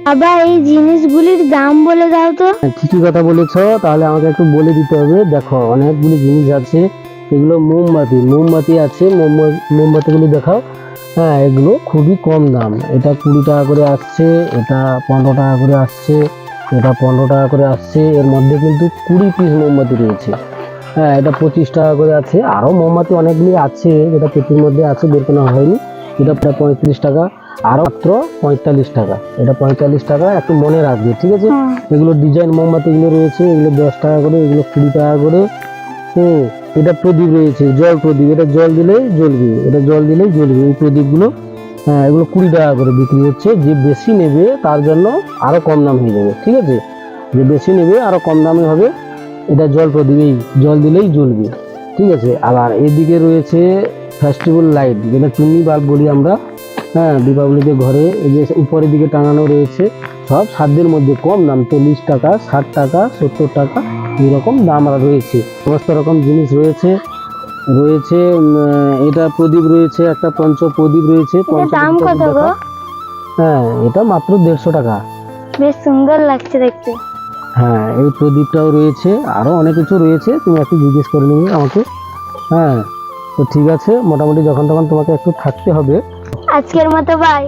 বাবা এই জিনিসগুলির দাম বলে দাও তো। ঠিকই কথা বলেছো, তাহলে আমাকে একটু বলে দিতে হবে। দেখো অনেকগুলি জিনিস আছে, এগুলো মোমবাতি আছে, মোমবাতিগুলি দেখাও। হ্যাঁ, এগুলো খুবই কম দাম। এটা 20 টাকা করে আসছে, এটা 15 টাকা করে আসছে, এটা 15 টাকা করে আসছে। এর মধ্যে কিন্তু 20 পিস মোমবাতি রয়েছে। হ্যাঁ, এটা 25 টাকা করে আছে। আরও মোমবাতি অনেকগুলি আছে, যেটা পেটির মধ্যে আছে, বের করা হয়নি। এটা প্রায় 35 টাকা, আরও মাত্র 45 টাকা। এটা 45 টাকা, একটু মনে রাখবে, ঠিক আছে? এগুলো ডিজাইন মোমবাতিগুলো রয়েছে, এগুলো 10 টাকা করে, এগুলো 20 টাকা করে। এটা প্রদীপ রয়েছে, জল প্রদীপ, এটা জল দিলেই জ্বলবে, এটা জল দিলেই জ্বলবে এই প্রদীপগুলো। হ্যাঁ, এগুলো 20 টাকা করে বিক্রি হচ্ছে। যে বেশি নেবে তার জন্য আরও কম দাম হয়ে যাবে, ঠিক আছে? যে বেশি নেবে আরও কম দামে হবে। এটা জল প্রদীপ, এই জল দিলেই জ্বলবে, ঠিক আছে? আবার এদিকে রয়েছে ফেস্টিভ্যাল লাইট, যেটা চুন্নি বাল্ব বলি আমরা। হ্যাঁ, দীপাবলিতে ঘরে এই যে উপরের দিকে টাঙানো রয়েছে, সব সাধ্যের মধ্যে কম দাম, 40 টাকা, 60 টাকা, 70 টাকা, এরকম দাম রয়েছে। সমস্ত রকম জিনিস রয়েছে। এটা প্রদীপ রয়েছে, একটা পঞ্চ প্রদীপ রয়েছে। দাম কত গো? হ্যাঁ, এটা মাত্র 150 টাকা। বেশ সুন্দর লাগছে দেখতে। হ্যাঁ, এই প্রদীপটাও রয়েছে, আরও অনেক কিছু রয়েছে, তুমি একটু জিজ্ঞেস করে নেবে আমাকে। হ্যাঁ, তো ঠিক আছে, মোটামুটি যখন তখন তোমাকে একটু থাকতে হবে। আজকের মতো বাই।